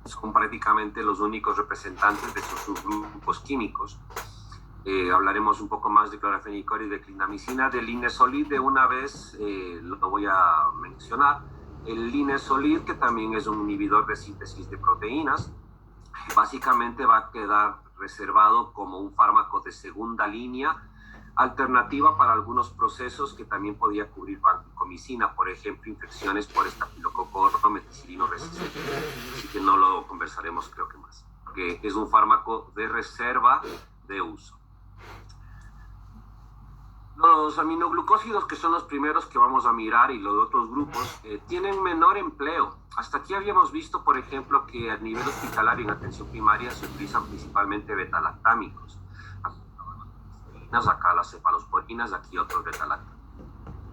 son prácticamente los únicos representantes de esos subgrupos químicos. Hablaremos un poco más de clorfenicol y de clindamicina. Del linezolid de una vez lo voy a mencionar. El linezolid, que también es un inhibidor de síntesis de proteínas, básicamente va a quedar reservado como un fármaco de segunda línea, alternativa para algunos procesos que también podía cubrir vancomicina, por ejemplo, infecciones por estafilococo meticilino resistente. Así que no lo conversaremos, creo que más, porque es un fármaco de reserva de uso. Los aminoglucósidos, que son los primeros que vamos a mirar, y los otros grupos, tienen menor empleo. Hasta aquí habíamos visto, por ejemplo, que a nivel hospitalario en atención primaria se utilizan principalmente betalactámicos. Acá las cefalosporinas, aquí otros betalactámicos.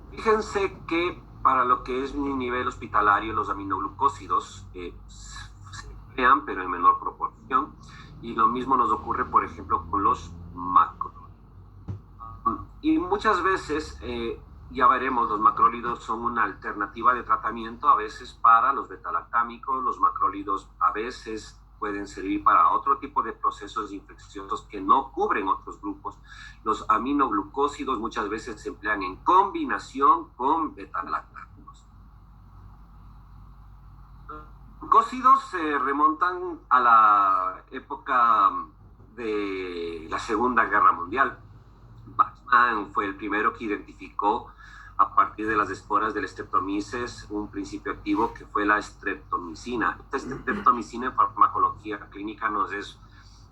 Fíjense que para lo que es mi nivel hospitalario, los aminoglucósidos se emplean, pero en menor proporción. Y lo mismo nos ocurre, por ejemplo, con los macrólidos. Y muchas veces, ya veremos, los macrólidos son una alternativa de tratamiento a veces para los betalactámicos. Los macrólidos a veces pueden servir para otro tipo de procesos infecciosos que no cubren otros grupos. Los aminoglucósidos muchas veces se emplean en combinación con betalactámicos. Los glucósidos se remontan a la época de la Segunda Guerra Mundial. Weizmann fue el primero que identificó, a partir de las esporas del Streptomyces, un principio activo que fue la streptomicina. Esta streptomicina en farmacología clínica nos es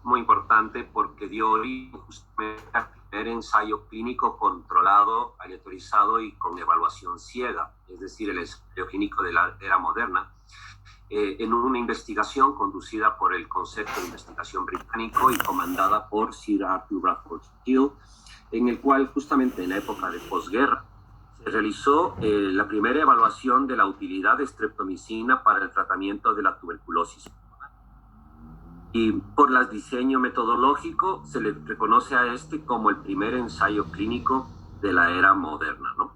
muy importante porque dio origen justamente al primer ensayo clínico controlado, aleatorizado y con evaluación ciega, es decir, el ensayo clínico de la era moderna, en una investigación conducida por el Concepto de Investigación Británico y comandada por Sir Arthur Bradford Hill, en el cual justamente en la época de posguerra se realizó la primera evaluación de la utilidad de streptomicina para el tratamiento de la tuberculosis. Y por el diseño metodológico se le reconoce a este como el primer ensayo clínico de la era moderna, ¿no?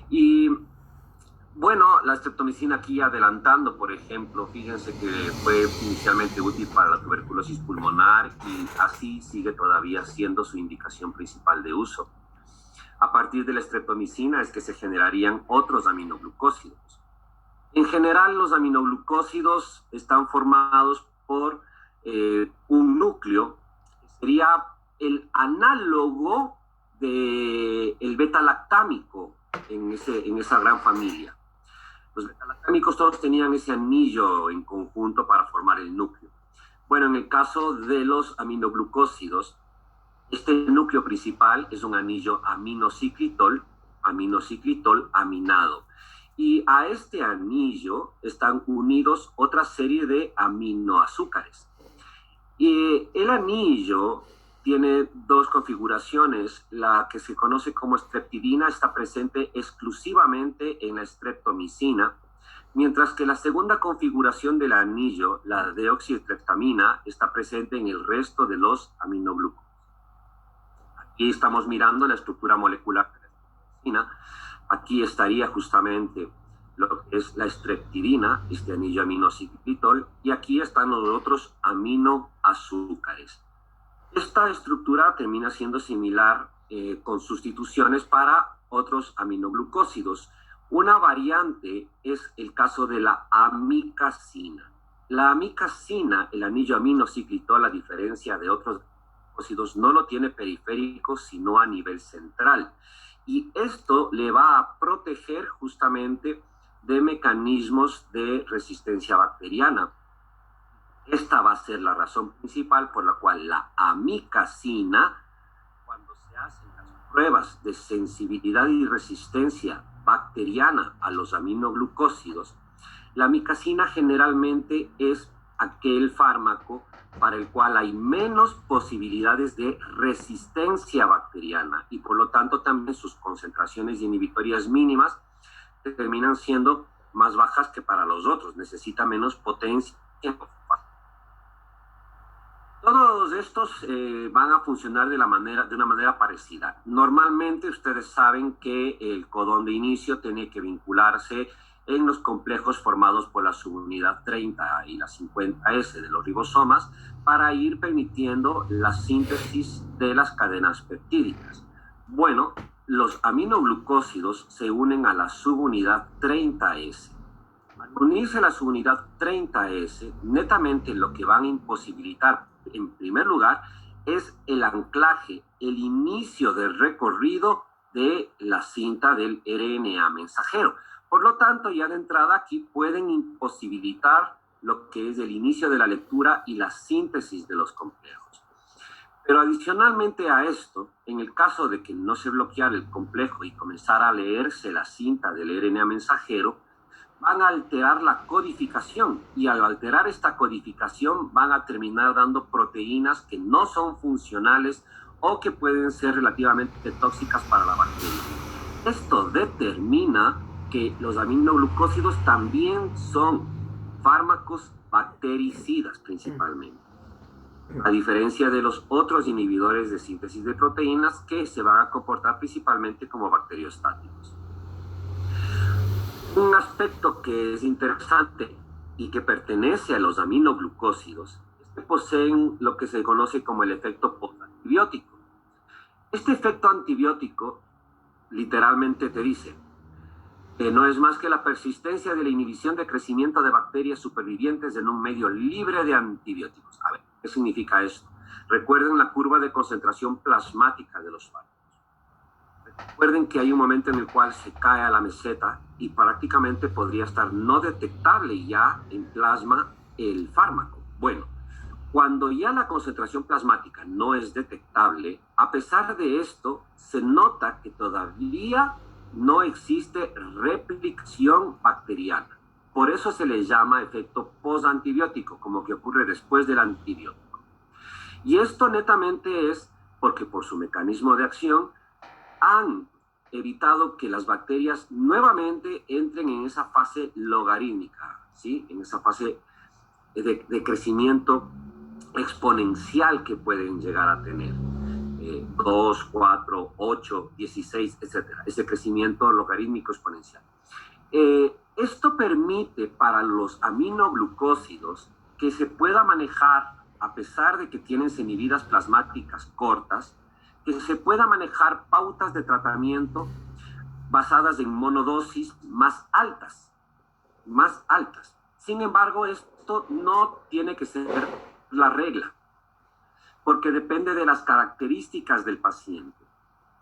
Y bueno, la streptomicina aquí adelantando, por ejemplo, fíjense que fue inicialmente útil para la tuberculosis pulmonar y así sigue todavía siendo su indicación principal de uso. A partir de la streptomicina es que se generarían otros aminoglucósidos. En general, los aminoglucósidos están formados por un núcleo que sería el análogo del beta-lactámico en esa gran familia. Los beta-lactámicos todos tenían ese anillo en conjunto para formar el núcleo. Bueno, en el caso de los aminoglucósidos, este núcleo principal es un anillo aminociclitol aminado. Y a este anillo están unidos otra serie de aminoazúcares. Y el anillo tiene dos configuraciones. La que se conoce como streptidina está presente exclusivamente en la streptomicina, mientras que la segunda configuración del anillo, la deoxistreptamina, está presente en el resto de los aminoglucósidos. Aquí estamos mirando la estructura molecular de la streptomicina. Aquí estaría justamente lo que es la streptidina, este anillo aminociclitol, y aquí están los otros aminoazúcares. Esta estructura termina siendo similar con sustituciones para otros aminoglucósidos. Una variante es el caso de la amicacina. La amicacina, el anillo aminociclitol, a diferencia de otros glucósidos, no lo tiene periférico, sino a nivel central. Y esto le va a proteger justamente de mecanismos de resistencia bacteriana. Esta va a ser la razón principal por la cual la amicacina, cuando se hacen las pruebas de sensibilidad y resistencia bacteriana a los aminoglucósidos, la amicacina generalmente es aquel fármaco para el cual hay menos posibilidades de resistencia bacteriana y por lo tanto también sus concentraciones inhibitorias mínimas terminan siendo más bajas que para los otros, necesita menos potencia. Todos estos van a funcionar de una manera parecida. Normalmente ustedes saben que el codón de inicio tiene que vincularse en los complejos formados por la subunidad 30 y la 50S de los ribosomas para ir permitiendo la síntesis de las cadenas peptídicas. Bueno, los aminoglucósidos se unen a la subunidad 30S. Al unirse a la subunidad 30S, netamente lo que van a imposibilitar, en primer lugar, es el anclaje, el inicio del recorrido de la cinta del RNA mensajero. Por lo tanto, ya de entrada aquí pueden imposibilitar lo que es el inicio de la lectura y la síntesis de los complejos. Pero adicionalmente a esto, en el caso de que no se bloqueara el complejo y comenzara a leerse la cinta del RNA mensajero, van a alterar la codificación, y al alterar esta codificación van a terminar dando proteínas que no son funcionales o que pueden ser relativamente tóxicas para la bacteria. Esto determina que los aminoglucósidos también son fármacos bactericidas principalmente, a diferencia de los otros inhibidores de síntesis de proteínas que se van a comportar principalmente como bacteriostáticos. Un aspecto que es interesante y que pertenece a los aminoglucósidos es que poseen lo que se conoce como el efecto postantibiótico. Este efecto antibiótico literalmente te dice que no es más que la persistencia de la inhibición de crecimiento de bacterias supervivientes en un medio libre de antibióticos. A ver, ¿qué significa esto? Recuerden la curva de concentración plasmática de los fármacos. Recuerden que hay un momento en el cual se cae a la meseta y prácticamente podría estar no detectable ya en plasma el fármaco. Bueno, cuando ya la concentración plasmática no es detectable, a pesar de esto, se nota que todavía no existe replicación bacteriana. Por eso se le llama efecto postantibiótico, como que ocurre después del antibiótico. Y esto netamente es porque por su mecanismo de acción han evitado que las bacterias nuevamente entren en esa fase logarítmica, ¿sí? En esa fase de crecimiento exponencial que pueden llegar a tener. 2, 4, 8, 16, etc. Ese crecimiento logarítmico exponencial. Esto permite para los aminoglucósidos que se pueda manejar, a pesar de que tienen semividas plasmáticas cortas, que se pueda manejar pautas de tratamiento basadas en monodosis más altas. Sin embargo, esto no tiene que ser la regla, porque depende de las características del paciente.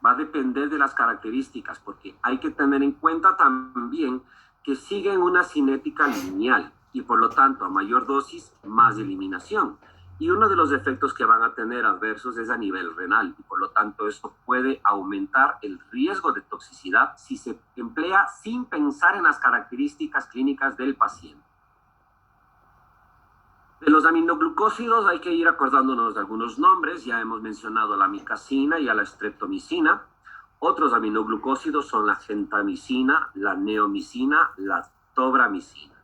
Va a depender de las características, porque hay que tener en cuenta también que siguen una cinética lineal y por lo tanto a mayor dosis, más eliminación. Y uno de los efectos que van a tener adversos es a nivel renal y por lo tanto eso puede aumentar el riesgo de toxicidad si se emplea sin pensar en las características clínicas del paciente. De los aminoglucósidos hay que ir acordándonos de algunos nombres. Ya hemos mencionado a la micacina y a la streptomicina. Otros aminoglucósidos son la gentamicina, la neomicina, la tobramicina.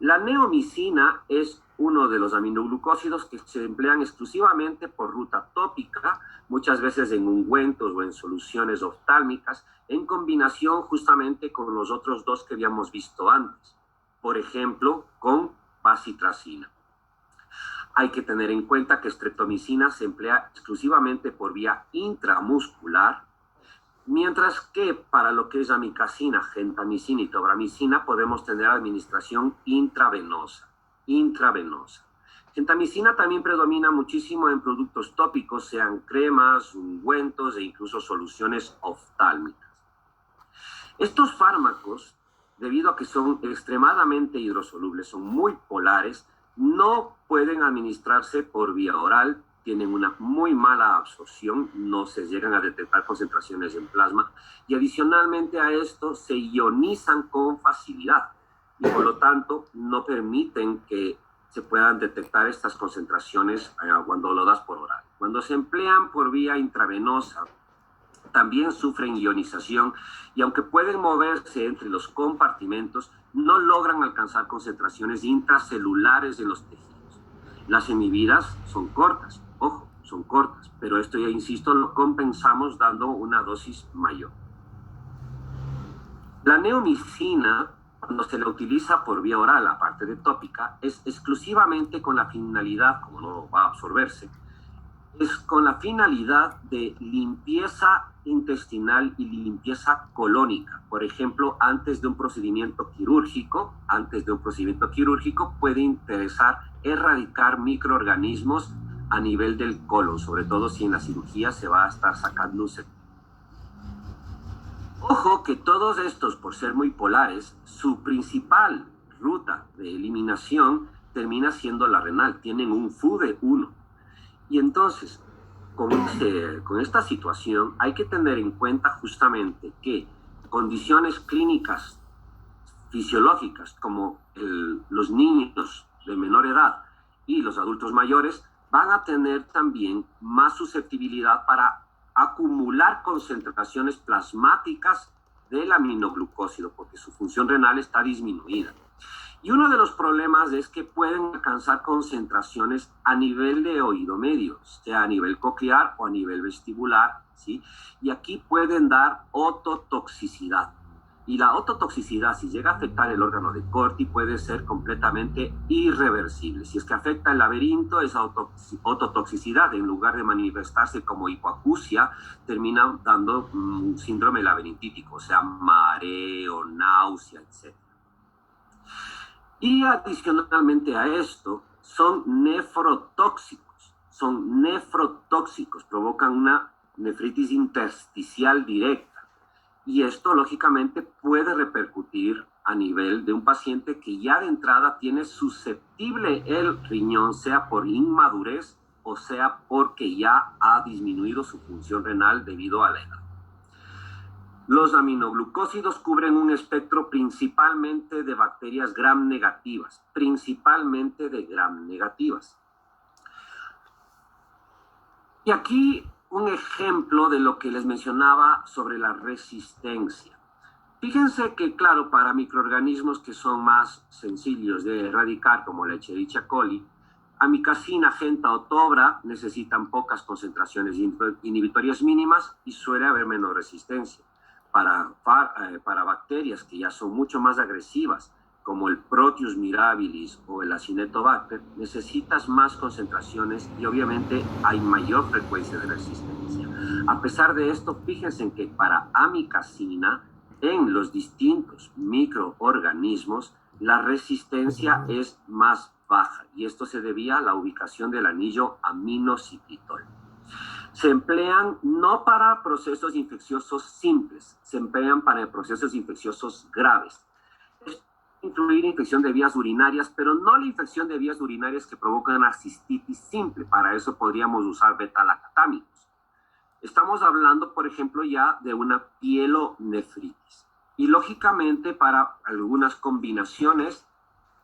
La neomicina es uno de los aminoglucósidos que se emplean exclusivamente por ruta tópica, muchas veces en ungüentos o en soluciones oftálmicas, en combinación justamente con los otros dos que habíamos visto antes. Por ejemplo, con bacitracina. Hay que tener en cuenta que streptomicina se emplea exclusivamente por vía intramuscular, mientras que para lo que es amicacina, gentamicina y tobramicina podemos tener administración intravenosa. Gentamicina también predomina muchísimo en productos tópicos, sean cremas, ungüentos e incluso soluciones oftálmicas. Estos fármacos, debido a que son extremadamente hidrosolubles, son muy polares, no pueden administrarse por vía oral, tienen una muy mala absorción, no se llegan a detectar concentraciones en plasma y adicionalmente a esto se ionizan con facilidad y por lo tanto no permiten que se puedan detectar estas concentraciones cuando lo das por oral. Cuando se emplean por vía intravenosa, también sufren ionización y aunque pueden moverse entre los compartimentos, no logran alcanzar concentraciones intracelulares en los tejidos. Las inhibidas son cortas, ojo, son cortas, pero esto ya insisto, lo compensamos dando una dosis mayor. La neomicina cuando se la utiliza por vía oral, aparte de tópica, es exclusivamente con la finalidad, como no va a absorberse, es con la finalidad de limpieza intestinal y limpieza colónica. Por ejemplo, antes de un procedimiento quirúrgico, puede interesar erradicar microorganismos a nivel del colon, sobre todo si en la cirugía se va a estar sacando un sector. Ojo que todos estos, por ser muy polares, su principal ruta de eliminación termina siendo la renal. Tienen un Fu de 1. Y entonces, con esta situación, hay que tener en cuenta justamente que condiciones clínicas fisiológicas, como los niños de menor edad y los adultos mayores, van a tener también más susceptibilidad para acumular concentraciones plasmáticas del aminoglucósido, porque su función renal está disminuida. Y uno de los problemas es que pueden alcanzar concentraciones a nivel de oído medio, sea a nivel coclear o a nivel vestibular, ¿sí? Y aquí pueden dar ototoxicidad. Y la ototoxicidad, si llega a afectar el órgano de Corti, puede ser completamente irreversible. Si es que afecta el laberinto, esa ototoxicidad, en lugar de manifestarse como hipoacusia, termina dando un síndrome laberintítico, o sea, mareo, náusea, etc. Y adicionalmente a esto, son nefrotóxicos, provocan una nefritis intersticial directa. Y esto, lógicamente, puede repercutir a nivel de un paciente que ya de entrada tiene susceptible el riñón, sea por inmadurez o sea porque ya ha disminuido su función renal debido a la edad. Los aminoglucósidos cubren un espectro principalmente de bacterias gram negativas, Y aquí un ejemplo de lo que les mencionaba sobre la resistencia. Fíjense que, claro, para microorganismos que son más sencillos de erradicar, como la Escherichia coli, amicacina, genta o tobra necesitan pocas concentraciones inhibitorias mínimas y suele haber menos resistencia. Para bacterias que ya son mucho más agresivas, como el Proteus mirabilis o el Acinetobacter, necesitas más concentraciones y obviamente hay mayor frecuencia de resistencia. A pesar de esto, fíjense en que para amicacina, en los distintos microorganismos, la resistencia es más baja y esto se debía a la ubicación del anillo aminocitritol. Se emplean no para procesos infecciosos simples, se emplean para procesos infecciosos graves. Incluir infección de vías urinarias, pero no la infección de vías urinarias que provocan una cistitis simple. Para eso podríamos usar beta-lactámicos. Estamos hablando, por ejemplo, ya de una pielonefritis. Y lógicamente para algunas combinaciones,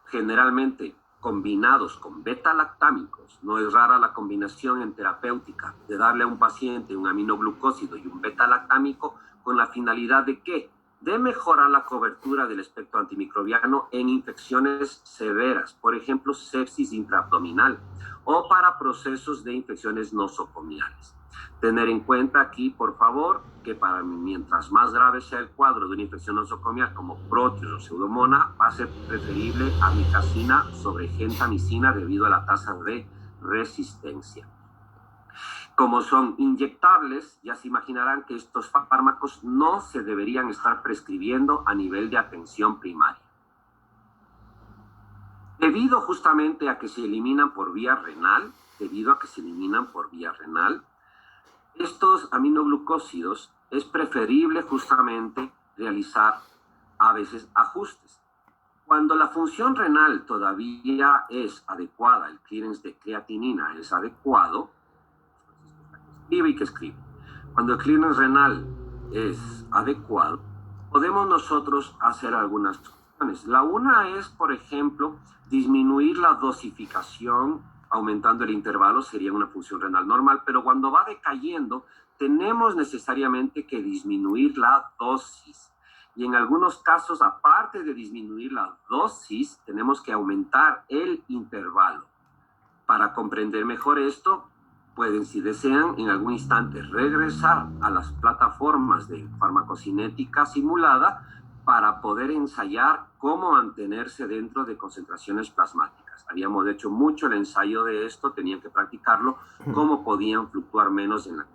generalmente combinados con beta-lactámicos, no es rara la combinación en terapéutica de darle a un paciente un aminoglucósido y un beta-lactámico con la finalidad de ¿qué? De mejorar la cobertura del espectro antimicrobiano en infecciones severas, por ejemplo, sepsis intraabdominal, o para procesos de infecciones nosocomiales. Tener en cuenta aquí, por favor, que mientras más grave sea el cuadro de una infección nosocomial como Proteus o Pseudomonas, va a ser preferible amicacina sobre gentamicina debido a la tasa de resistencia. Como son inyectables, ya se imaginarán que estos fármacos no se deberían estar prescribiendo a nivel de atención primaria. Debido justamente a que se eliminan por vía renal, estos aminoglucósidos es preferible justamente realizar a veces ajustes. Cuando la función renal todavía es adecuada, el clearance de creatinina es adecuado, Cuando el clearance renal es adecuado, podemos nosotros hacer algunas cosas. La una es, por ejemplo, disminuir la dosificación, aumentando el intervalo, sería una función renal normal, pero cuando va decayendo, tenemos necesariamente que disminuir la dosis. Y en algunos casos, aparte de disminuir la dosis, tenemos que aumentar el intervalo. Para comprender mejor esto, pueden, si desean, en algún instante regresar a las plataformas de farmacocinética simulada para poder ensayar cómo mantenerse dentro de concentraciones plasmáticas. Habíamos hecho mucho el ensayo de esto, tenían que practicarlo, cómo podían fluctuar menos en la.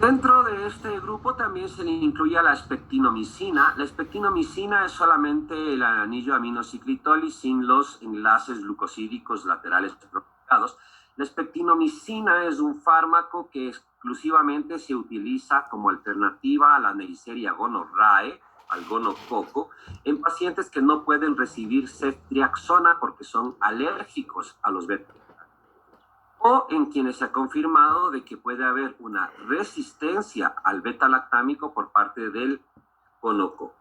Dentro de este grupo también se le incluye la espectinomicina. La espectinomicina es solamente el anillo aminociclitol sin los enlaces glucosídicos laterales propagados. La espectinomicina es un fármaco que exclusivamente se utiliza como alternativa a la Neisseria gonorrhoeae, al gonococo, en pacientes que no pueden recibir ceftriaxona porque son alérgicos a los beta, o en quienes se ha confirmado de que puede haber una resistencia al beta-lactámico por parte del gonococo.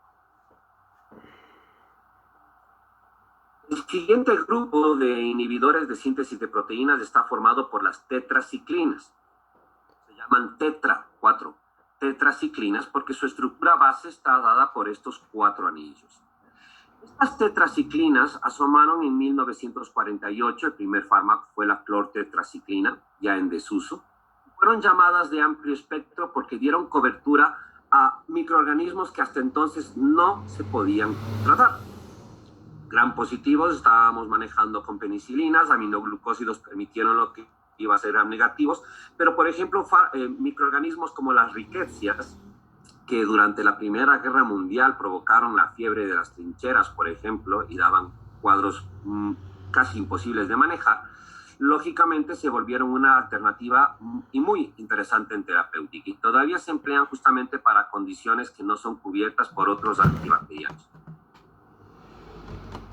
El siguiente grupo de inhibidores de síntesis de proteínas está formado por las tetraciclinas. Se llaman tetra, 4 tetraciclinas, porque su estructura base está dada por estos 4 anillos. Estas tetraciclinas asomaron en 1948, el primer fármaco fue la clortetraciclina, ya en desuso. Fueron llamadas de amplio espectro porque dieron cobertura a microorganismos que hasta entonces no se podían tratar. Gran positivos, estábamos manejando con penicilinas, aminoglucósidos permitieron lo que iba a ser gram negativos, pero por ejemplo microorganismos como las ricketsias, que durante la Primera Guerra Mundial provocaron la fiebre de las trincheras, por ejemplo, y daban cuadros casi imposibles de manejar, lógicamente se volvieron una alternativa y muy interesante en terapéutica, y todavía se emplean justamente para condiciones que no son cubiertas por otros antibacterianos.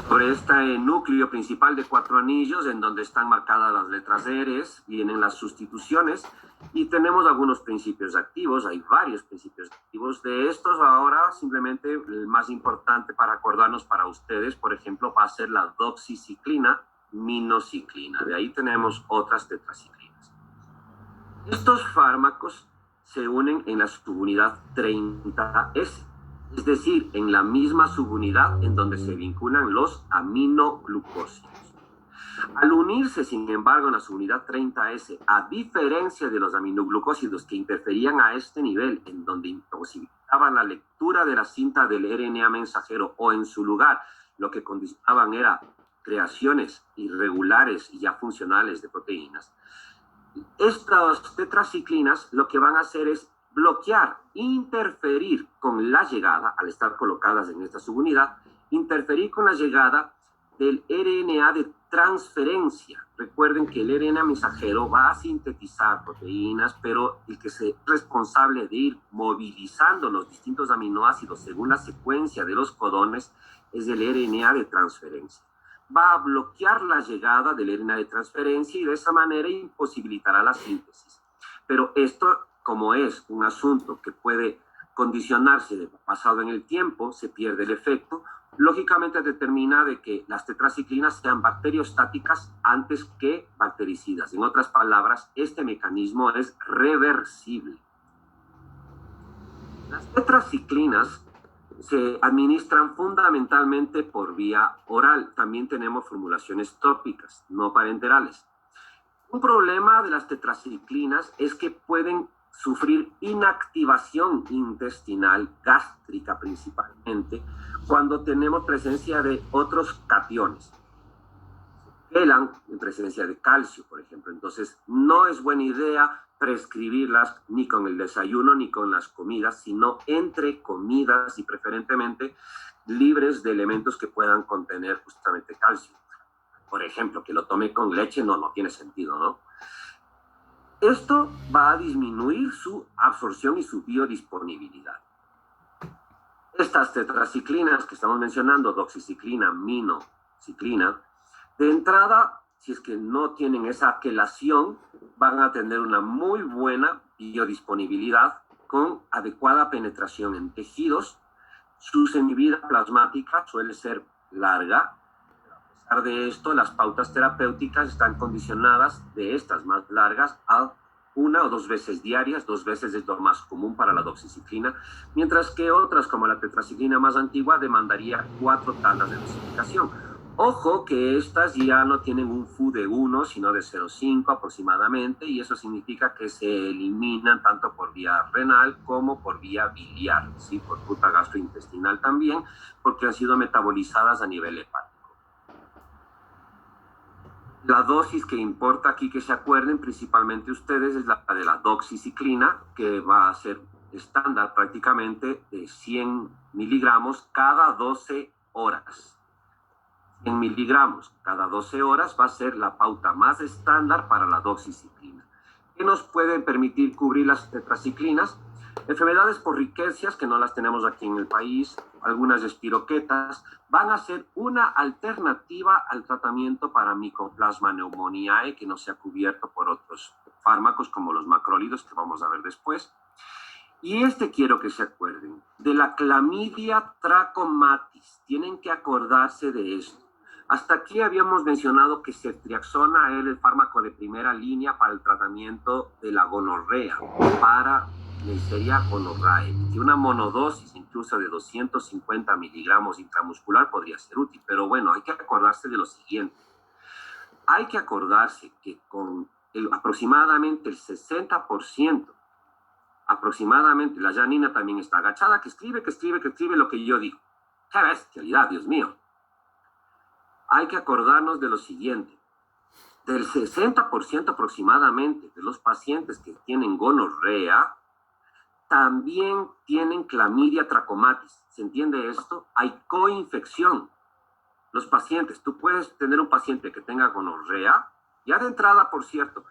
Sobre este núcleo principal de 4 anillos, en donde están marcadas las letras ERES, vienen las sustituciones y tenemos algunos principios activos, hay varios principios activos. De estos ahora, simplemente el más importante para acordarnos para ustedes, por ejemplo, va a ser la doxiciclina, minociclina. De ahí tenemos otras tetraciclinas. Estos fármacos se unen en la subunidad 30S. Es decir, en la misma subunidad en donde se vinculan los aminoglucósidos. Al unirse, sin embargo, en la subunidad 30S, a diferencia de los aminoglucósidos que interferían a este nivel, en donde imposibilitaban la lectura de la cinta del RNA mensajero, o en su lugar, lo que condicionaban era creaciones irregulares y ya funcionales de proteínas, estas tetraciclinas lo que van a hacer es bloquear, interferir con la llegada, al estar colocadas en esta subunidad, interferir con la llegada del RNA de transferencia. Recuerden que el RNA mensajero va a sintetizar proteínas, pero el que es responsable de ir movilizando los distintos aminoácidos según la secuencia de los codones es el RNA de transferencia. Va a bloquear la llegada del RNA de transferencia y de esa manera imposibilitará la síntesis. Pero esto, como es un asunto que puede condicionarse pasado en el tiempo, se pierde el efecto, lógicamente determina de que las tetraciclinas sean bacteriostáticas antes que bactericidas. En otras palabras, este mecanismo es reversible. Las tetraciclinas se administran fundamentalmente por vía oral. También tenemos formulaciones tópicas, no parenterales. Un problema de las tetraciclinas es que pueden sufrir inactivación intestinal, gástrica principalmente, cuando tenemos presencia de otros cationes. Quelan en presencia de calcio, por ejemplo. Entonces, no es buena idea prescribirlas ni con el desayuno ni con las comidas, sino entre comidas y preferentemente libres de elementos que puedan contener justamente calcio. Por ejemplo, que lo tome con leche, no tiene sentido, ¿no? Esto va a disminuir su absorción y su biodisponibilidad. Estas tetraciclinas que estamos mencionando, doxiciclina, minociclina, de entrada, si es que no tienen esa quelación, van a tener una muy buena biodisponibilidad con adecuada penetración en tejidos. Su semivida plasmática suele ser larga. A pesar de esto, las pautas terapéuticas están condicionadas de estas más largas a 1 o 2 veces diarias. 2 veces es lo más común para la doxiciclina, mientras que otras, como la tetraciclina más antigua, demandaría 4 tandas de dosificación. Ojo que estas ya no tienen un FU de 1, sino de 0,5 aproximadamente, y eso significa que se eliminan tanto por vía renal como por vía biliar, ¿sí? Por ruta gastrointestinal también, porque han sido metabolizadas a nivel hepático. La dosis que importa aquí que se acuerden principalmente ustedes es la de la doxiciclina, que va a ser estándar prácticamente de 100 miligramos cada 12 horas. 100 miligramos cada 12 horas va a ser la pauta más estándar para la doxiciclina. ¿Qué nos pueden permitir cubrir las tetraciclinas? Enfermedades por riquecias, que no las tenemos aquí en el país, algunas espiroquetas, van a ser una alternativa al tratamiento para Mycoplasma pneumoniae, que no se ha cubierto por otros fármacos como los macrólidos, que vamos a ver después. Y quiero que se acuerden de la clamidia trachomatis. Tienen que acordarse de esto. Hasta aquí habíamos mencionado que ceftriaxona era el fármaco de primera línea para el tratamiento de la gonorrea, para Neisseria gonorrhoeae. Y una monodosis incluso de 250 miligramos intramuscular podría ser útil. Pero bueno, hay que acordarse de lo siguiente. Hay que acordarse que con aproximadamente el 60%, aproximadamente, la Janina también está agachada, que escribe lo que yo digo. ¡Qué bestialidad, Dios mío! Hay que acordarnos de lo siguiente. Del 60% aproximadamente de los pacientes que tienen gonorrea, también tienen clamidia trachomatis. ¿Se entiende esto? Hay coinfección. Los pacientes, tú puedes tener un paciente que tenga gonorrea, ya de entrada, por cierto,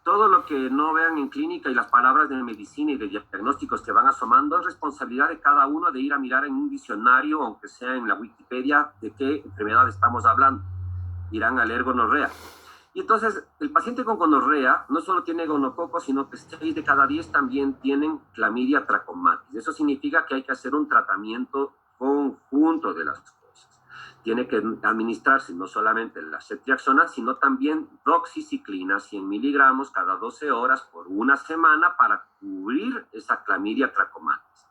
todo lo que no vean en clínica y las palabras de medicina y de diagnósticos que van asomando es responsabilidad de cada uno de ir a mirar en un diccionario, aunque sea en la Wikipedia, de qué enfermedad estamos hablando. Irán a leer gonorrea. Y entonces, el paciente con gonorrea no solo tiene gonococo, sino que 6 de cada 10 también tienen clamidia trachomatis. Eso significa que hay que hacer un tratamiento conjunto de las cosas. Tiene que administrarse no solamente la ceftriaxona, sino también doxiciclina, 100 miligramos cada 12 horas por una semana para cubrir esa clamidia trachomatis.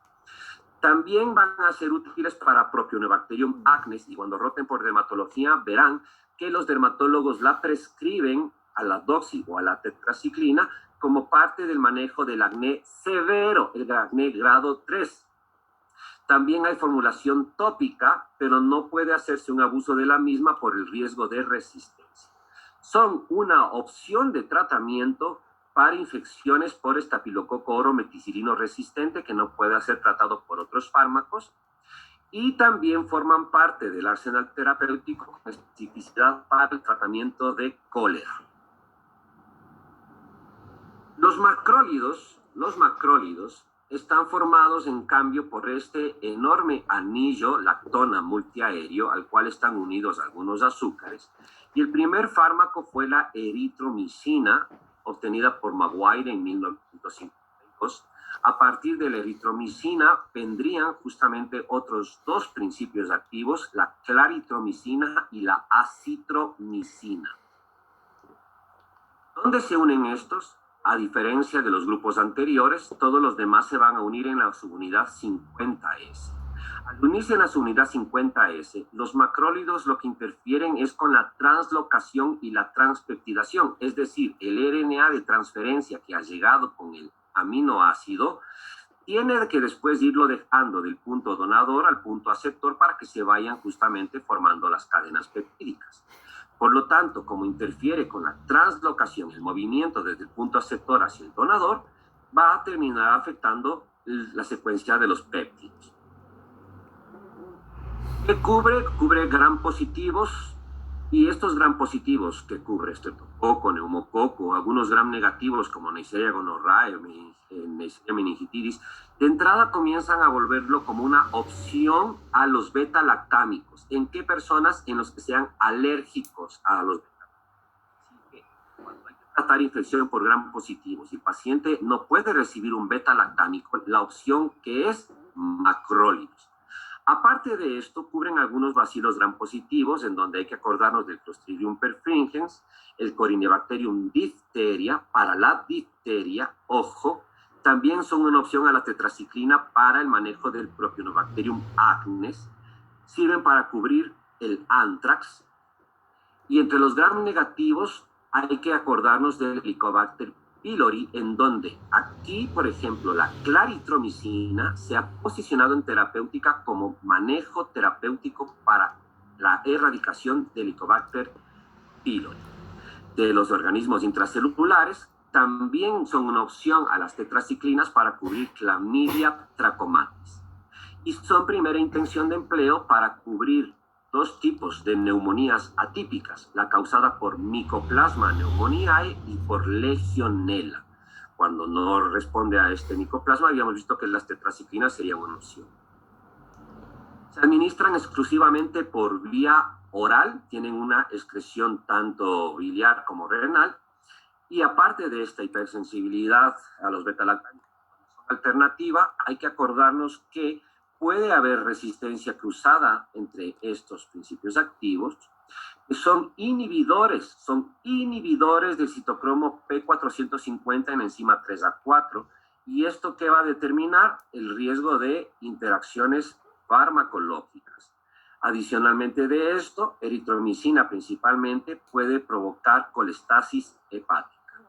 También van a ser útiles para Propionibacterium acnes, y cuando roten por dermatología verán que los dermatólogos la prescriben a la doxi o a la tetraciclina como parte del manejo del acné severo, el acné grado 3. También hay formulación tópica, pero no puede hacerse un abuso de la misma por el riesgo de resistencia. Son una opción de tratamiento para infecciones por estafilococo orometicilino resistente que no puede ser tratado por otros fármacos, y también forman parte del arsenal terapéutico con especificidad para el tratamiento de cólera. Los macrólidos están formados en cambio por este enorme anillo lactona multiaéreo al cual están unidos algunos azúcares, y el primer fármaco fue la eritromicina, obtenida por Maguire en 1952. A partir de la eritromicina vendrían justamente otros dos principios activos, la claritromicina y la acitromicina. ¿Dónde se unen estos? A diferencia de los grupos anteriores, todos los demás se van a unir en la subunidad 50S. Al unirse en la subunidad 50S, los macrólidos lo que interfieren es con la translocación y la transpeptidación, es decir, el RNA de transferencia que ha llegado con el aminoácido tiene que después irlo dejando del punto donador al punto aceptor para que se vayan justamente formando las cadenas peptídicas. Por lo tanto, como interfiere con la translocación, el movimiento desde el punto aceptor hacia el donador, va a terminar afectando la secuencia de los péptidos. ¿Qué cubre? Cubre gram positivos, y estos gram positivos que cubre streptococo, neumococo, algunos gram negativos como Neisseria gonorrhoeae, Neisseria meningitidis, de entrada comienzan a volverlo como una opción a los beta-lactámicos. ¿En qué personas? En los que sean alérgicos a los beta-lactámicos. Cuando hay que tratar infección por gram positivos y el paciente no puede recibir un beta-lactámico, la opción que es macrólidos. Aparte de esto, cubren algunos bacilos gram positivos, en donde hay que acordarnos del Clostridium perfringens, el Corynebacterium diphtheria, para la difteria, ojo. También son una opción a la tetraciclina para el manejo del Propionibacterium acnes. Sirven para cubrir el anthrax, Y entre los gram negativos hay que acordarnos del Helicobacter pylori, en donde aquí, por ejemplo, la claritromicina se ha posicionado en terapéutica como manejo terapéutico para la erradicación del Helicobacter pylori. De los organismos intracelulares, también son una opción a las tetraciclinas para cubrir Chlamydia trachomatis. Y son primera intención de empleo para cubrir dos tipos de neumonías atípicas, la causada por Mycoplasma pneumoniae y por Legionella. Cuando no responde a este micoplasma, habíamos visto que las tetraciclinas serían una opción. Se administran exclusivamente por vía oral, tienen una excreción tanto biliar como renal, y aparte de esta hipersensibilidad a los beta-lactámicos alternativa, hay que acordarnos que puede haber resistencia cruzada entre estos principios activos, que son inhibidores del citocromo P450 en enzima 3A4, y esto que va a determinar el riesgo de interacciones farmacológicas. Adicionalmente de esto, eritromicina principalmente puede provocar colestasis hepática.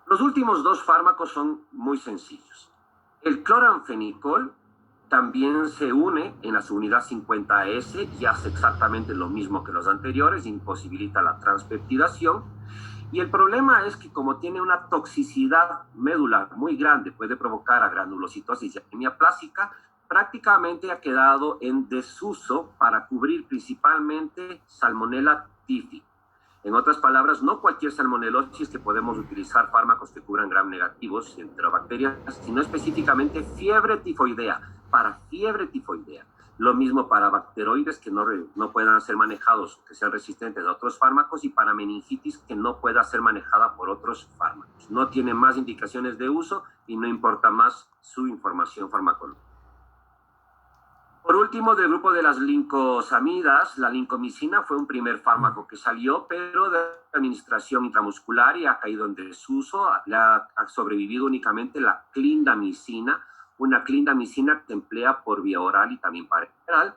Los últimos dos fármacos son muy sencillos. El cloranfenicol también se une en la subunidad 50S y hace exactamente lo mismo que los anteriores, imposibilita la transpeptidación. Y el problema es que como tiene una toxicidad medular muy grande, puede provocar a granulocitosis y anemia plástica, prácticamente ha quedado en desuso para cubrir principalmente Salmonella typhi. En otras palabras, no cualquier salmonelosis que podemos utilizar fármacos que cubran gram negativos y enterobacterias, sino específicamente fiebre tifoidea, para fiebre tifoidea. Lo mismo para bacteroides que no puedan ser manejados, que sean resistentes a otros fármacos, y para meningitis que no pueda ser manejada por otros fármacos. No tiene más indicaciones de uso y no importa más su información farmacológica. Por último, del grupo de las lincosamidas, la lincomicina fue un primer fármaco que salió, pero de administración intramuscular y ha caído en desuso. Ha sobrevivido únicamente la clindamicina, una clindamicina que se emplea por vía oral y también parenteral.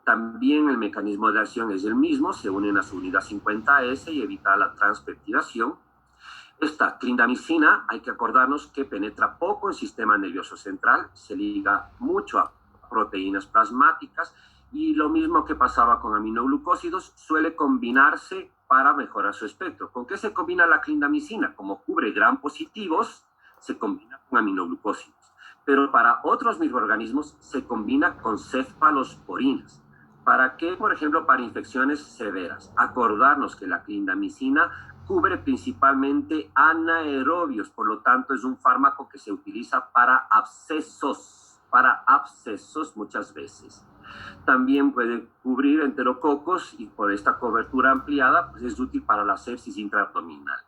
También el mecanismo de acción es el mismo, se une a la subunidad 50S y evita la transpeptidación. Esta clindamicina, hay que acordarnos que penetra poco en el sistema nervioso central, se liga mucho a proteínas plasmáticas, y lo mismo que pasaba con aminoglucósidos, suele combinarse para mejorar su espectro. ¿Con qué se combina la clindamicina? Como cubre gram positivos, se combina con aminoglucósidos. Pero para otros microorganismos se combina con cefalosporinas. ¿Para qué? Por ejemplo, para infecciones severas. Acordarnos que la clindamicina cubre principalmente anaerobios, por lo tanto es un fármaco que se utiliza para abscesos muchas veces. También puede cubrir enterococos y por esta cobertura ampliada pues es útil para la sepsis intraabdominal.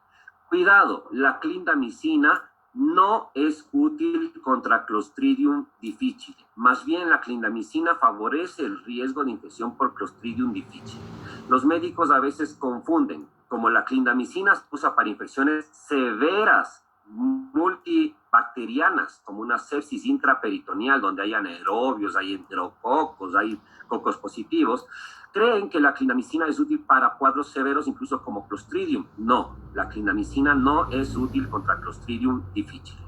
Cuidado, la clindamicina no es útil contra Clostridium difficile. Más bien la clindamicina favorece el riesgo de infección por Clostridium difficile. Los médicos a veces confunden, como la clindamicina se usa para infecciones severas multibacterianas, como una sepsis intraperitoneal donde hay anaerobios, hay enterococos, hay cocos positivos, creen que la clindamicina es útil para cuadros severos, incluso como Clostridium. No, la clindamicina no es útil contra Clostridium difficile.